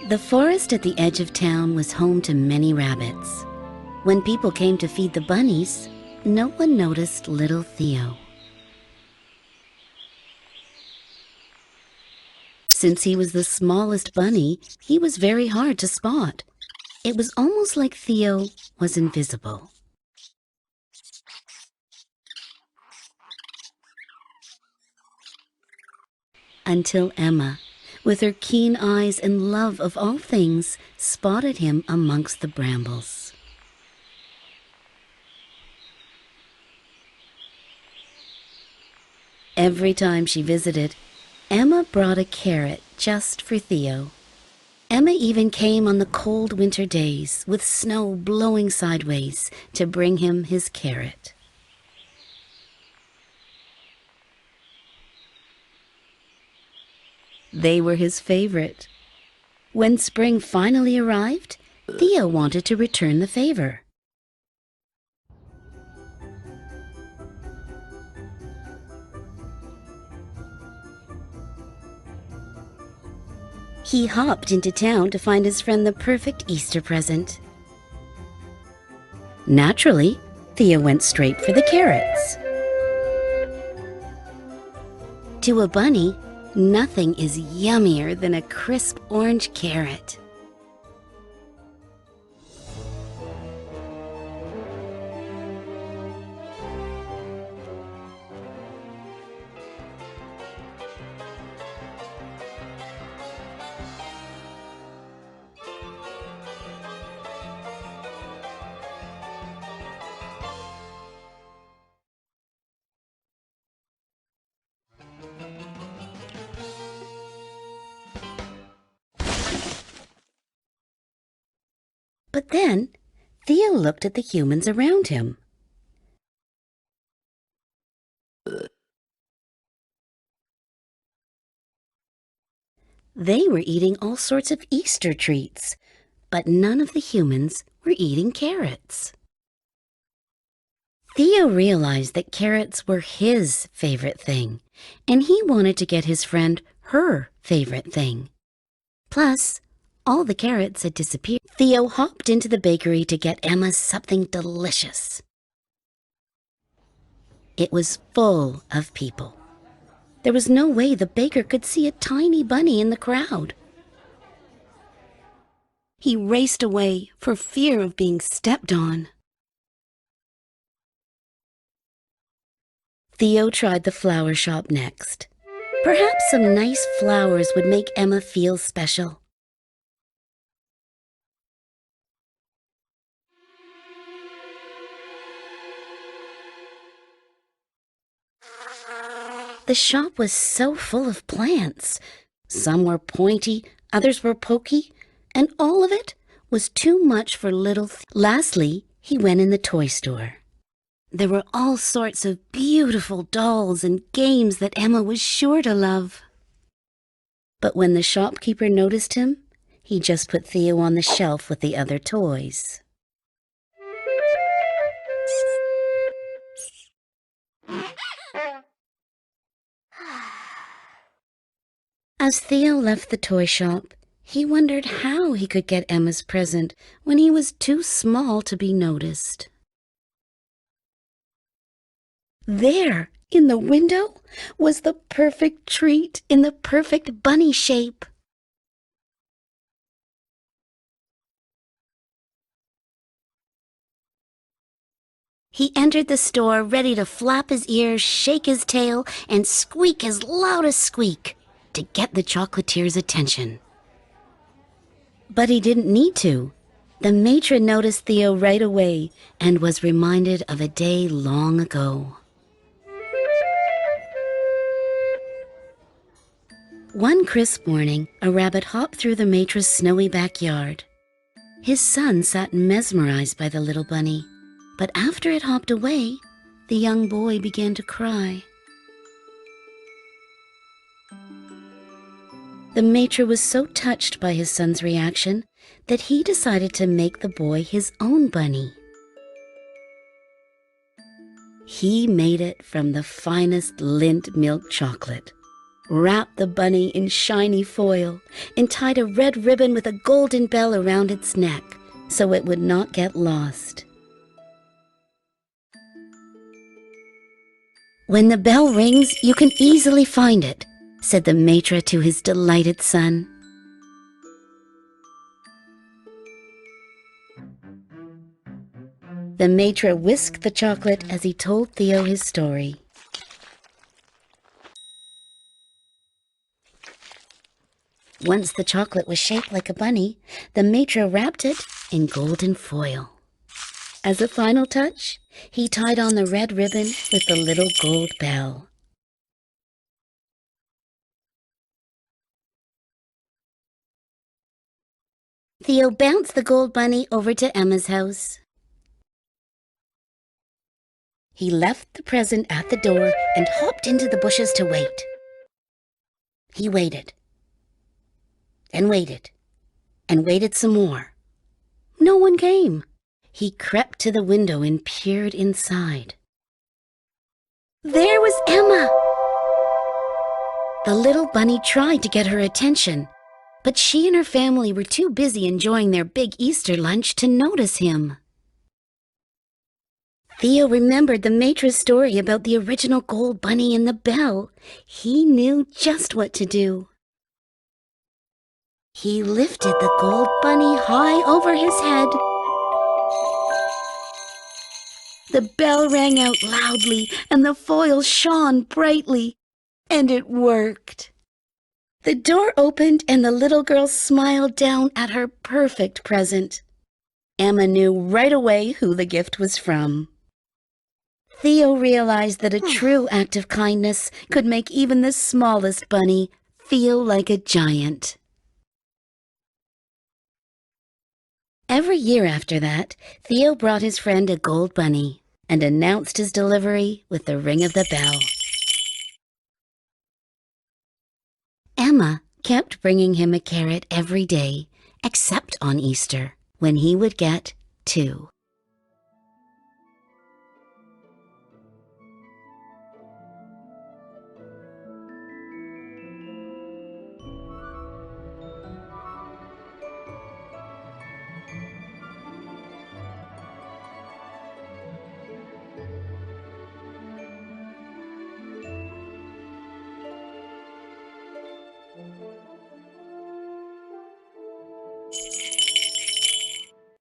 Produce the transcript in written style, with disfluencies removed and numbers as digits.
The forest at the edge of town was home to many rabbits. When people came to feed the bunnies, no one noticed little Theo. Since he was the smallest bunny, he was very hard to spot. It was almost like Theo was invisible. Until Emma, with her keen eyes and love of all things, spotted him amongst the brambles. Every time she visited, Emma brought a carrot just for Theo. Emma even came on the cold winter days with snow blowing sideways to bring him his carrot. They were his favorite. When spring finally arrived, Theo wanted to return the favor. He hopped into town to find his friend the perfect Easter present. Naturally, Theo went straight for the carrots. To a bunny, nothing is yummier than a crisp orange carrot. But then, Theo looked at the humans around him. They were eating all sorts of Easter treats, but none of the humans were eating carrots. Theo realized that carrots were his favorite thing, and he wanted to get his friend her favorite thing. Plus, all the carrots had disappeared. Theo hopped into the bakery to get Emma something delicious. It was full of people. There was no way the baker could see a tiny bunny in the crowd. He raced away for fear of being stepped on. Theo tried the flower shop next. Perhaps some nice flowers would make Emma feel special. The shop was so full of plants. Some were pointy, others were pokey, and all of it was too much for little Lastly, he went in the toy store. There were all sorts of beautiful dolls and games that Emma was sure to love. But when the shopkeeper noticed him, he just put Theo on the shelf with the other toys. As Theo left the toy shop, he wondered how he could get Emma's present when he was too small to be noticed. There, in the window, was the perfect treat in the perfect bunny shape. He entered the store ready to flap his ears, shake his tail, and squeak his loudest squeak to get the chocolatier's attention. But he didn't need to. The matron noticed Theo right away and was reminded of a day long ago. One crisp morning, a rabbit hopped through the matron's snowy backyard. His son sat mesmerized by the little bunny, but after it hopped away, the young boy began to cry. The matron was so touched by his son's reaction that he decided to make the boy his own bunny. He made it from the finest Lindt milk chocolate. wrapped the bunny in shiny foil, and tied a red ribbon with a golden bell around its neck so it would not get lost. "When the bell rings, you can easily find it," said the maitre to his delighted son. The maitre whisked the chocolate as he told Theo his story. Once the chocolate was shaped like a bunny, the maitre wrapped it in golden foil. As a final touch, he tied on the red ribbon with the little gold bell. Theo bounced the gold bunny over to Emma's house. He left the present at the door and hopped into the bushes to wait. He waited, and waited, and waited some more. No one came. He crept to the window and peered inside. There was Emma! The little bunny tried to get her attention, but she and her family were too busy enjoying their big Easter lunch to notice him. Theo remembered the maitre's story about the original gold bunny and the bell. He knew just what to do. He lifted the gold bunny high over his head. The bell rang out loudly and the foil shone brightly, and it worked. The door opened and the little girl smiled down at her perfect present. Emma knew right away who the gift was from. Theo realized that a true act of kindness could make even the smallest bunny feel like a giant. Every year after that, Theo brought his friend a gold bunny and announced his delivery with the ring of the bell. Emma kept bringing him a carrot every day, except on Easter, when he would get 2.